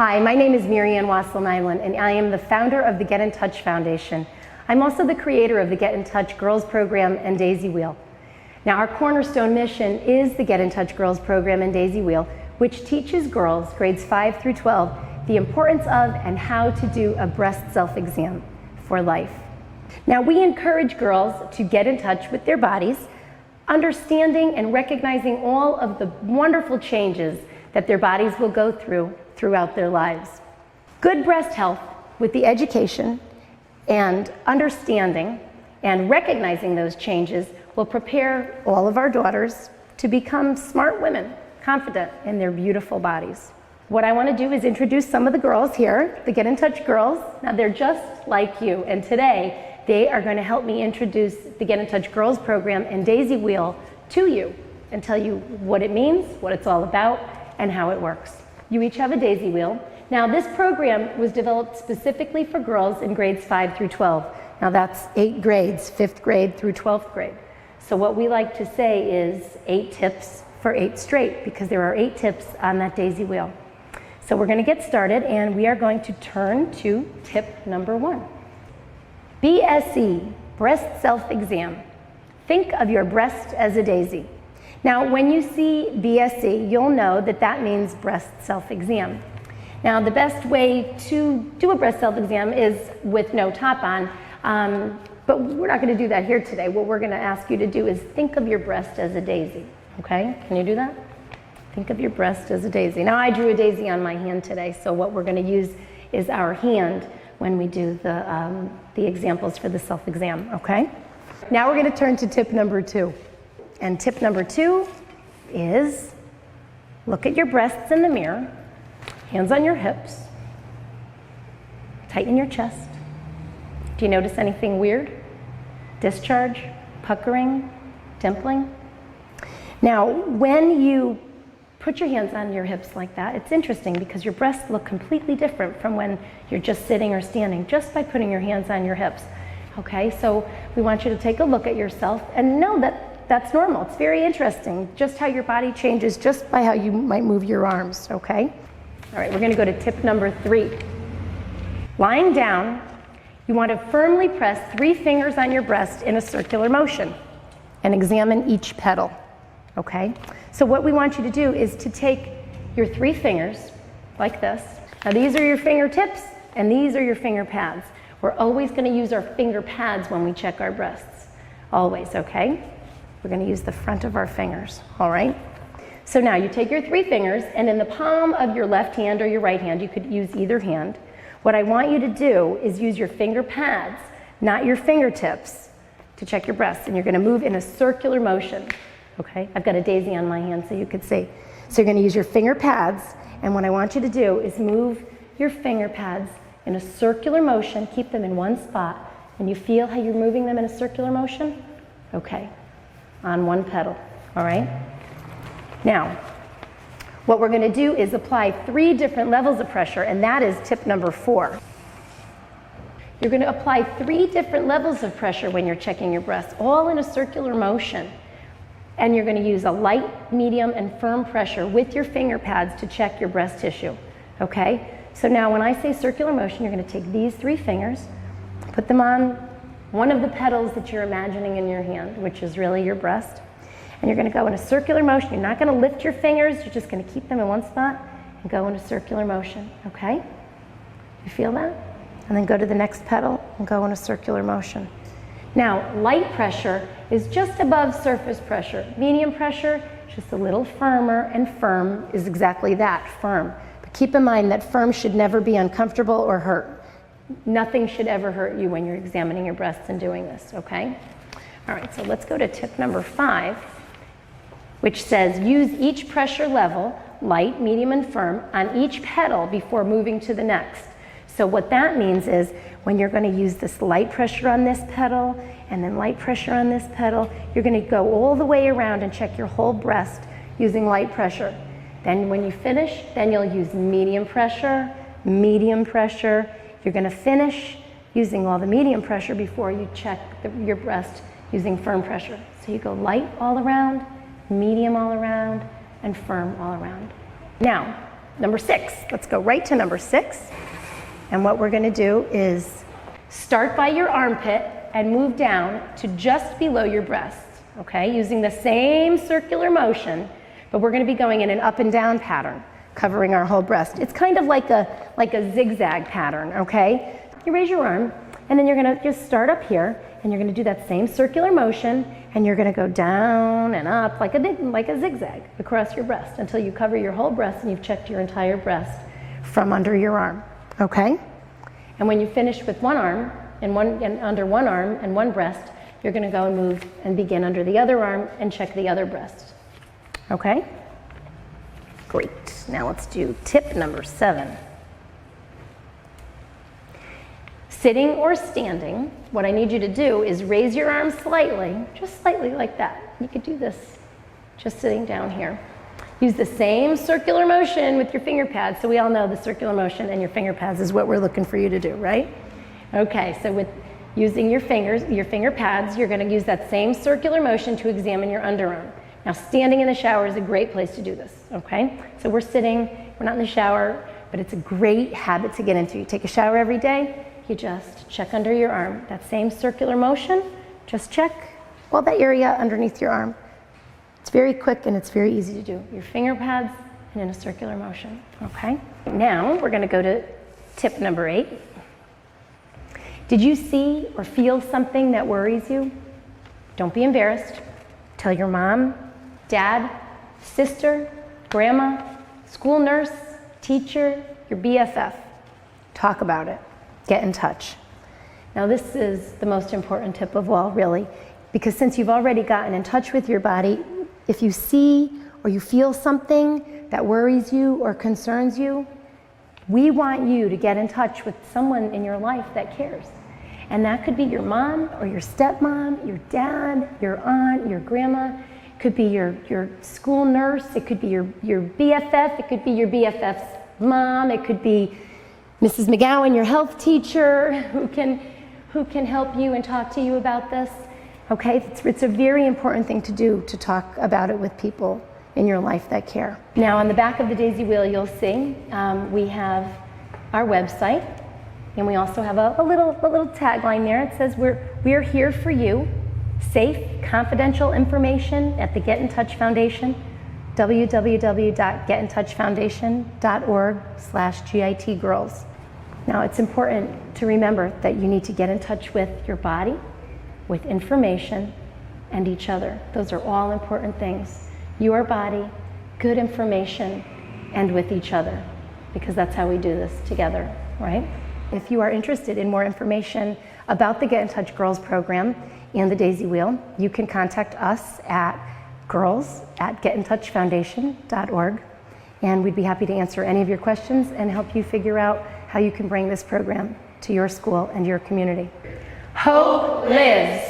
Hi, my name is Marianne Wassel-Nyland, and I am the founder of the Get in Touch Foundation. I'm also the creator of the Get in Touch Girls Program and Daisy Wheel. Now, our cornerstone mission is the Get in Touch Girls Program and Daisy Wheel, which teaches girls grades 5 through 12 the importance of and how to do a breast self-exam for life. Now, we encourage girls to get in touch with their bodies, understanding and recognizing all of the wonderful changes that their bodies will go through throughout their lives. Good breast health with the education and understanding and recognizing those changes will prepare all of our daughters to become smart women, confident in their beautiful bodies. What I want to do is introduce some of the girls here, the Get in Touch girls. Now, they're just like you, and today they are going to help me introduce the Get in Touch Girls Program and Daisy Wheel to you and tell you what it means, what it's all about, and how it works. You each have a Daisy Wheel. Now, this program was developed specifically for girls in grades 5 through 12. Now, that's 8 grades, 5th grade through 12th grade. So what we like to say is 8 tips for 8 straight, because there are 8 tips on that Daisy Wheel. So we're going to get started, and we are going to turn to tip number 1. BSE, breast self-exam. Think of your breast as a daisy. Now, when you see BSE, you'll know that that means breast self-exam. Now, the best way to do a breast self-exam is with no top on, but we're not going to do that here today. What we're going to ask you to do is think of your breast as a daisy, okay? Can you do that? Think of your breast as a daisy. Now, I drew a daisy on my hand today, so what we're going to use is our hand when we do the examples for the self-exam, okay? Now we're going to turn to tip number 2. And tip number 2 is look at your breasts in the mirror, hands on your hips, tighten your chest. Do you notice anything weird? Discharge, puckering, dimpling? Now, when you put your hands on your hips like that, it's interesting because your breasts look completely different from when you're just sitting or standing, just by putting your hands on your hips. Okay, so we want you to take a look at yourself and know that that's normal. It's very interesting just how your body changes just by how you might move your arms, okay? All right, we're going to go to tip number 3. Lying down, you want to firmly press 3 fingers on your breast in a circular motion and examine each pedal, okay? So what we want you to do is to take your 3 fingers like this. Now, these are your fingertips and these are your finger pads. We're always going to use our finger pads when we check our breasts, always, okay? We're going to use the front of our fingers, all right? So now you take your 3 fingers, and in the palm of your left hand or your right hand, you could use either hand. What I want you to do is use your finger pads, not your fingertips, to check your breasts, and you're going to move in a circular motion, okay? I've got a daisy on my hand so you could see. So you're going to use your finger pads, and what I want you to do is move your finger pads in a circular motion, keep them in one spot, and you feel how you're moving them in a circular motion? Okay. On one pedal, all right? Now, what we're going to do is apply 3 different levels of pressure, and that is tip number 4. You're going to apply 3 different levels of pressure when you're checking your breasts, all in a circular motion. And you're going to use a light, medium, and firm pressure with your finger pads to check your breast tissue, okay? So now when I say circular motion, you're going to take these 3 fingers, put them on one of the pedals that you're imagining in your hand, which is really your breast. And you're going to go in a circular motion. You're not going to lift your fingers. You're just going to keep them in one spot and go in a circular motion, okay? You feel that? And then go to the next pedal and go in a circular motion. Now, light pressure is just above surface pressure. Medium pressure, just a little firmer, and firm is exactly that, firm. But keep in mind that firm should never be uncomfortable or hurt. Nothing should ever hurt you when you're examining your breasts and doing this, okay? All right, so let's go to tip number 5, which says use each pressure level, light, medium, and firm, on each pedal before moving to the next. So what that means is when you're going to use this light pressure on this pedal and then light pressure on this pedal, you're going to go all the way around and check your whole breast using light pressure. Then when you finish, then you'll use medium pressure, You're going to finish using all the medium pressure before you check your breast using firm pressure. So you go light all around, medium all around, and firm all around. Now, Number 6, let's go right to number 6. And what we're gonna do is start by your armpit and move down to just below your breast, okay? Using the same circular motion, but we're gonna be going in an up and down pattern, covering our whole breast. It's kind of like a zigzag pattern, okay? You raise your arm, and then you're gonna just start up here, and you're gonna do that same circular motion, and you're gonna go down and up like a zigzag across your breast until you cover your whole breast and you've checked your entire breast from under your arm, okay? And when you finish with one arm, and under one arm and one breast, you're gonna go and move and begin under the other arm and check the other breast, okay? Great, now let's do tip number 7. Sitting or standing, what I need you to do is raise your arms slightly, just slightly like that. You could do this just sitting down here. Use the same circular motion with your finger pads. So we all know the circular motion and your finger pads is what we're looking for you to do, right? Okay, so with using your fingers, your finger pads, you're gonna use that same circular motion to examine your underarm. Now, standing in the shower is a great place to do this, okay? So we're sitting, we're not in the shower, but it's a great habit to get into. You take a shower every day, you just check under your arm. That same circular motion, just check all that area underneath your arm. It's very quick and it's very easy to do. Your finger pads and in a circular motion, okay? Now we're gonna go to tip number 8. Did you see or feel something that worries you? Don't be embarrassed. Tell your mom, dad, sister, grandma, school nurse, teacher, your BFF. Talk about it. Get in touch. Now this is the most important tip of all, really, because since you've already gotten in touch with your body, if you see or you feel something that worries you or concerns you, we want you to get in touch with someone in your life that cares. And that could be your mom or your stepmom, your dad, your aunt, your grandma. It could be your school nurse. It could be your BFF. It could be your BFF's mom. It could be Mrs. McGowan, your health teacher, who can help you and talk to you about this. Okay, it's a very important thing to do, to talk about it with people in your life that care. Now on the back of the daisy wheel you'll see we have our website, and we also have a little tagline there. It says we're here for you. Safe, confidential information at the Get in Touch Foundation, www.getintouchfoundation.org/GIT Girls. Now it's important to remember that you need to get in touch with your body, with information, and each other. Those are all important things. Your body, good information, and with each other, because that's how we do this together, right? If you are interested in more information about the Get in Touch Girls Program and the Daisy Wheel, you can contact us at girls@getintouchfoundation.org, and we'd be happy to answer any of your questions and help you figure out how you can bring this program to your school and your community. Hope lives.